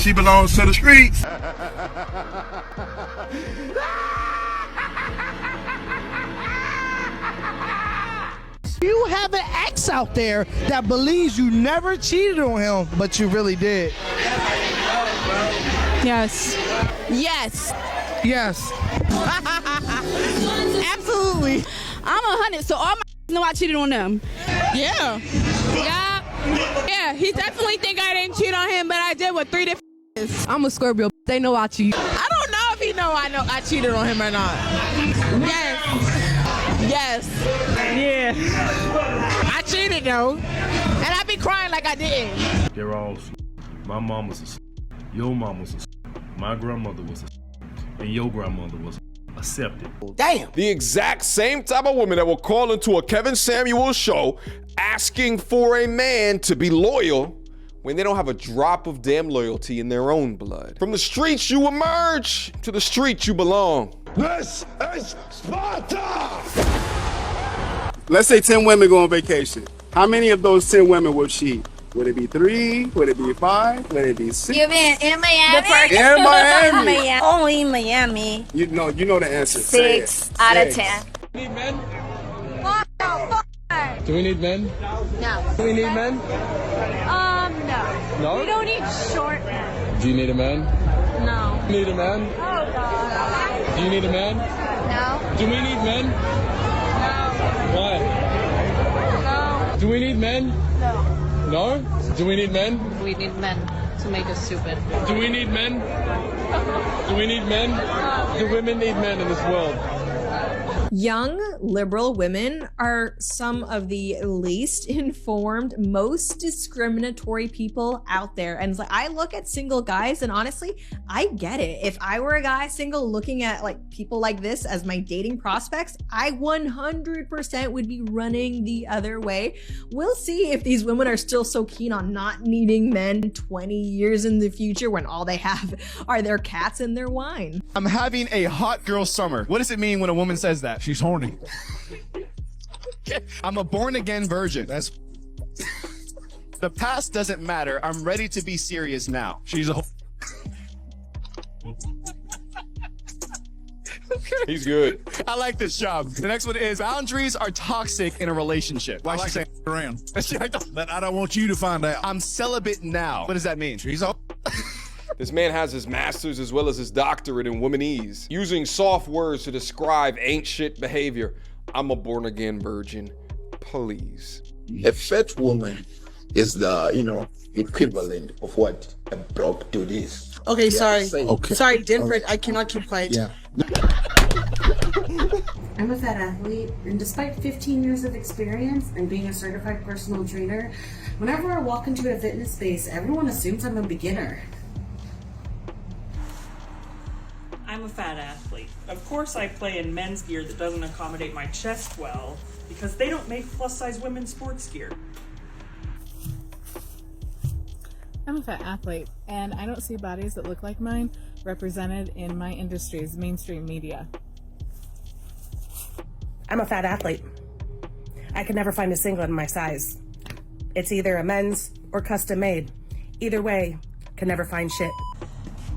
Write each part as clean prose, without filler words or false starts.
She belongs to the streets. You have an ex out there that believes you never cheated on him, but you really did. Yes. Yes. Yes. Absolutely. I'm 100, so all my know I cheated on them. Yeah. Yeah, he definitely think I didn't cheat on him, but I did with 3 different. I'm a Scorpio. They know I cheat. I don't know if he know I cheated on him or not. Yes. Yes. Yeah. I cheated though. And I be crying like I didn't. They're all my mom was your mom was my grandmother was and your grandmother was accepted. Damn. The exact same type of women that will call into a Kevin Samuels show asking for a man to be loyal when they don't have a drop of damn loyalty in their own blood. From the streets you emerge, to the streets you belong. This is Sparta! Let's say 10 women go on vacation. How many of those 10 women will she? Would it be 3? Would it be 5? Would it be 6? You mean in Miami? In Miami. Only in Miami. You know the answer. 6 out of 10. Do we need men? Do we need men? No. Do we need men? No. No? We don't need short men. Do you need a man? No. Do you need a man? Oh, God. Do you need a man? No. Do we need men? No. Why? No. Do we need men? No. No? Do we need men? We need men to make us stupid. Do we need men? Do we need men? Do women need men in this world? Young liberal women are some of the least informed, most discriminatory people out there. And it's like, I look at single guys and honestly, I get it. If I were a guy single looking at like people like this as my dating prospects, I 100% would be running the other way. We'll see if these women are still so keen on not needing men 20 years in the future when all they have are their cats and their wine. I'm having a hot girl summer. What does it mean when a woman says that? She's horny. I'm a born again virgin. That's the past doesn't matter. I'm ready to be serious now. She's a He's good. I like this job. The next one is boundaries are toxic in a relationship. Why she saying around? But I don't want you to find out. I'm celibate now. What does that mean? She's all. This man has his master's as well as his doctorate in womanese, using soft words to describe ain't shit behavior. I'm a born again virgin. Please. A fat woman is the, equivalent of what a broke dude is. Okay, sorry. Okay. Sorry, Denford, I cannot keep quiet. Yeah. I'm a fat athlete, and despite 15 years of experience and being a certified personal trainer, whenever I walk into a fitness space, everyone assumes I'm a beginner. I'm a fat athlete. Of course I play in men's gear that doesn't accommodate my chest well, because they don't make plus-size women's sports gear. I'm a fat athlete, and I don't see bodies that look like mine represented in my industry's mainstream media. I'm a fat athlete. I can never find a singlet in my size. It's either a men's or custom made. Either way, can never find shit.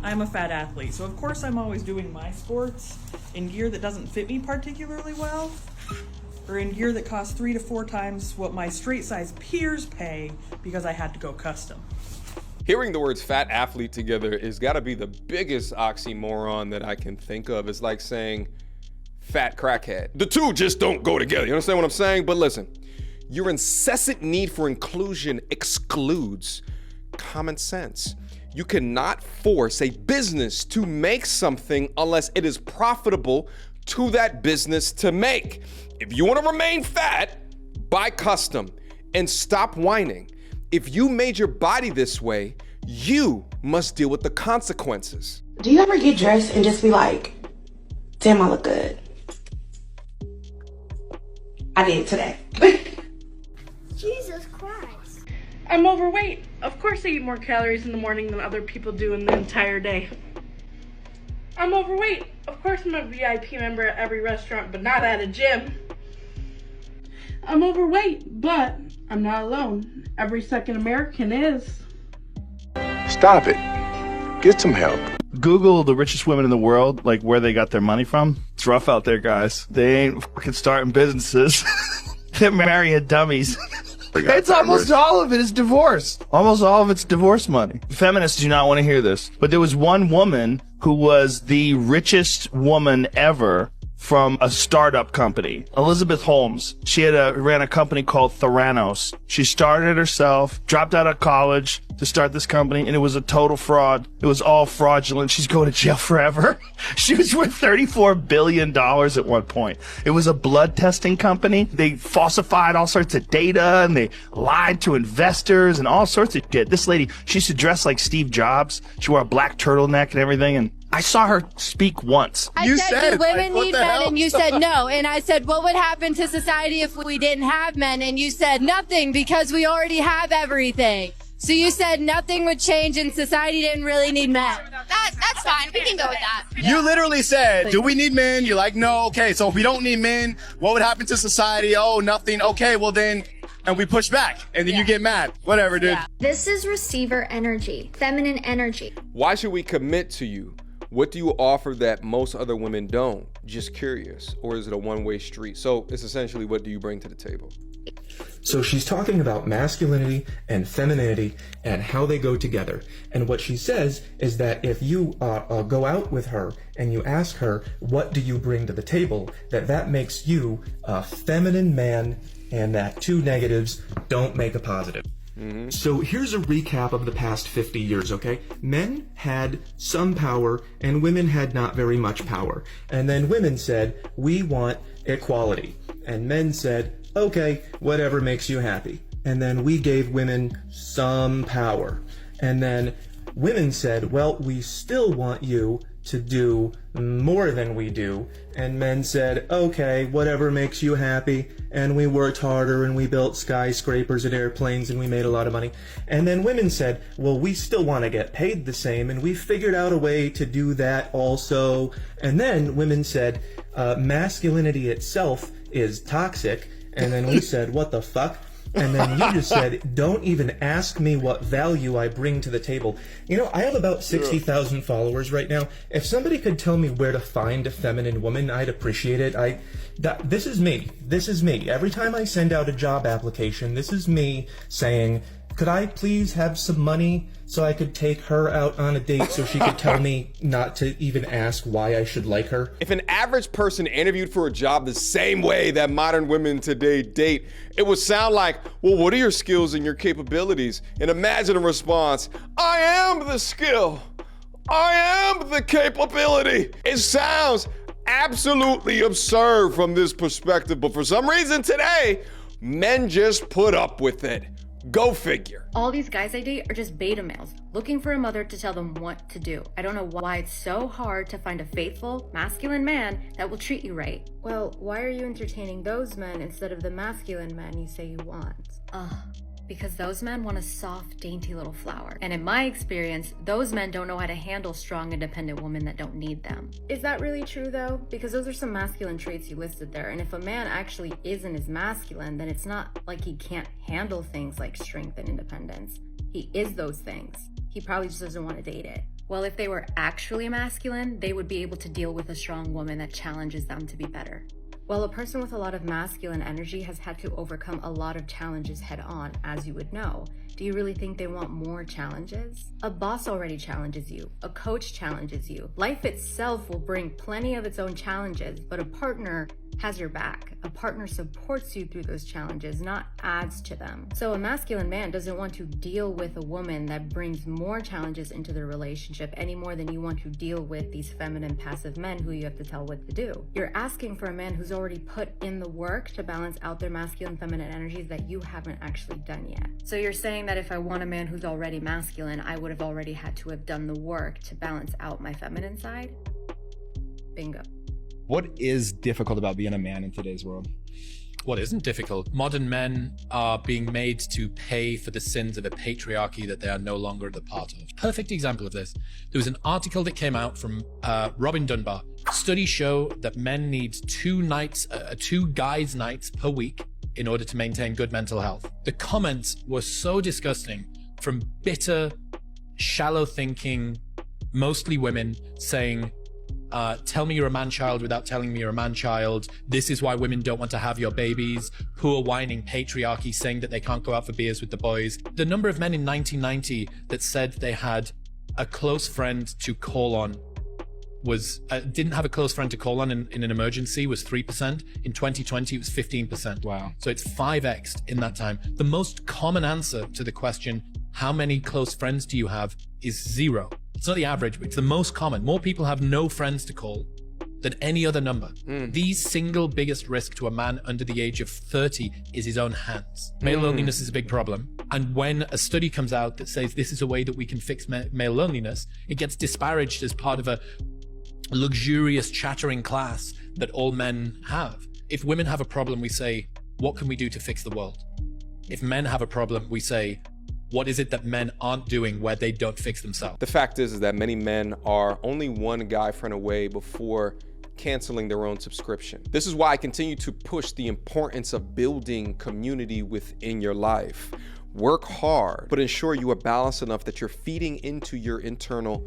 I'm a fat athlete, so of course I'm always doing my sports in gear that doesn't fit me particularly well, or in gear that costs 3 to 4 times what my straight size peers pay because I had to go custom. Hearing the words fat athlete together is gotta be the biggest oxymoron that I can think of. It's like saying fat crackhead. The two just don't go together. You understand what I'm saying? But listen, your incessant need for inclusion excludes common sense. You cannot force a business to make something unless it is profitable to that business to make. If you want to remain fat, buy custom and stop whining. If you made your body this way, you must deal with the consequences. Do you ever get dressed and just be like, damn, I look good? I did today. Jesus Christ. I'm overweight. Of course I eat more calories in the morning than other people do in the entire day. I'm overweight. Of course I'm a VIP member at every restaurant, but not at a gym. I'm overweight, but I'm not alone. Every second American is. Stop it. Get some help. Google the richest women in the world, like where they got their money from. It's rough out there, guys. They ain't fucking starting businesses. They're marrying dummies. It's almost all of it is divorce. Almost all of it's divorce money. Feminists do not want to hear this. But there was one woman who was the richest woman ever from a startup company. Elizabeth Holmes. She ran a company called Theranos. She started it herself, dropped out of college to start this company, and it was a total fraud. It was all fraudulent. She's going to jail forever. She was worth $34 billion at one point. It was a blood testing company. They falsified all sorts of data, and they lied to investors and all sorts of shit. This lady, she used to dress like Steve Jobs. She wore a black turtleneck and everything, and I saw her speak once. I said, do women need men? And you said no. And I said, what would happen to society if we didn't have men? And you said nothing because we already have everything. So you said nothing would change and society didn't really need men. That's fine. We can go with that. You literally said, do we need men? You're like, no. Okay, so if we don't need men, what would happen to society? Oh, nothing. Okay, well then, and we push back. And then you get mad. Whatever, dude. This is receiver energy, feminine energy. Why should we commit to you? What do you offer that most other women don't? Just curious. Or is it a one-way street? So it's essentially, what do you bring to the table? So she's talking about masculinity and femininity and how they go together. And what she says is that if you go out with her and you ask her, what do you bring to the table, that makes you a feminine man, and that two negatives don't make a positive. So here's a recap of the past 50 years, okay? Men had some power and women had not very much power. And then women said, we want equality. And men said, okay, whatever makes you happy. And then we gave women some power. And then women said, well, we still want you to do more than we do. And men said, okay, whatever makes you happy. And we worked harder and we built skyscrapers and airplanes and we made a lot of money. And then women said, well, we still want to get paid the same, and we figured out a way to do that also. And then women said, masculinity itself is toxic. And then we said, what the fuck? And then you just said, don't even ask me what value I bring to the table. You know, I have about 60,000 followers right now. If somebody could tell me where to find a feminine woman, I'd appreciate it. This is me. This is me. Every time I send out a job application, this is me saying, could I please have some money so I could take her out on a date so she could tell me not to even ask why I should like her? If an average person interviewed for a job the same way that modern women today date, it would sound like, well, what are your skills and your capabilities? And imagine a response, I am the skill. I am the capability. It sounds absolutely absurd from this perspective, but for some reason today, men just put up with it. Go figure. All these guys I date are just beta males, looking for a mother to tell them what to do. I don't know why it's so hard to find a faithful, masculine man that will treat you right. Well, why are you entertaining those men instead of the masculine men you say you want? Because those men want a soft, dainty little flower. And in my experience, those men don't know how to handle strong, independent women that don't need them. Is that really true though? Because those are some masculine traits you listed there. And if a man actually isn't as masculine, then it's not like he can't handle things like strength and independence. He is those things. He probably just doesn't want to date it. Well, if they were actually masculine, they would be able to deal with a strong woman that challenges them to be better. Well, a person with a lot of masculine energy has had to overcome a lot of challenges head on, as you would know. Do you really think they want more challenges? A boss already challenges you. A coach challenges you. Life itself will bring plenty of its own challenges, but a partner has your back. A partner supports you through those challenges, not adds to them. So a masculine man doesn't want to deal with a woman that brings more challenges into their relationship any more than you want to deal with these feminine passive men who you have to tell what to do. You're asking for a man who's already put in the work to balance out their masculine feminine energies that you haven't actually done yet. So you're saying that if I want a man who's already masculine, I would have already had to have done the work to balance out my feminine side? Bingo. What is difficult about being a man in today's world? What isn't difficult? Modern men are being made to pay for the sins of a patriarchy that they are no longer the part of. Perfect example of this. There was an article that came out from Robin Dunbar. Studies show that men need two guys' nights per week in order to maintain good mental health. The comments were so disgusting from bitter, shallow thinking mostly women saying, tell me you're a man-child without telling me you're a man-child. This is why women don't want to have your babies. Poor whining patriarchy saying that they can't go out for beers with the boys. The number of men in 1990 that said they had a close friend to call on was didn't have a close friend to call on in an emergency was 3%. In 2020 it was 15%. Wow. So it's 5x'd in that time. The most common answer to the question, how many close friends do you have, is 0. It's not the average, but it's the most common. More people have no friends to call than any other number. The single biggest risk to a man under the age of 30 is his own hands. Male loneliness is a big problem. And when a study comes out that says this is a way that we can fix male loneliness, it gets disparaged as part of a luxurious chattering class that all men have. If women have a problem, we say, what can we do to fix the world? If men have a problem, we say, what is it that men aren't doing where they don't fix themselves? The fact is that many men are only one guy friend away before canceling their own subscription. This is why I continue to push the importance of building community within your life. Work hard, but ensure you are balanced enough that you're feeding into your internal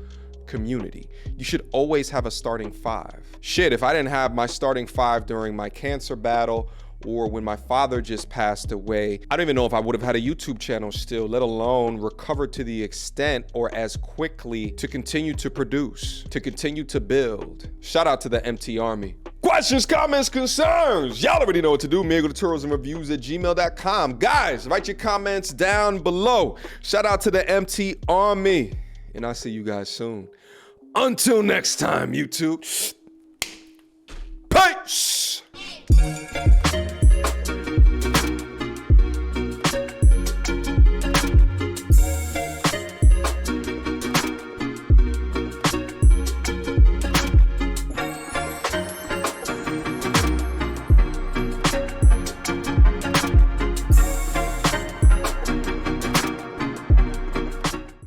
community. You should always have a starting 5. Shit, if I didn't have my starting 5 during my cancer battle or when my father just passed away, I don't even know if I would have had a YouTube channel still, let alone recover to the extent or as quickly to continue to produce, to continue to build. Shout out to the MT Army. Questions, comments, concerns. Y'all already know what to do. MediocreTutorialsandReviews@gmail.com. Guys, write your comments down below. Shout out to the MT Army. And I'll see you guys soon. Until next time, YouTube.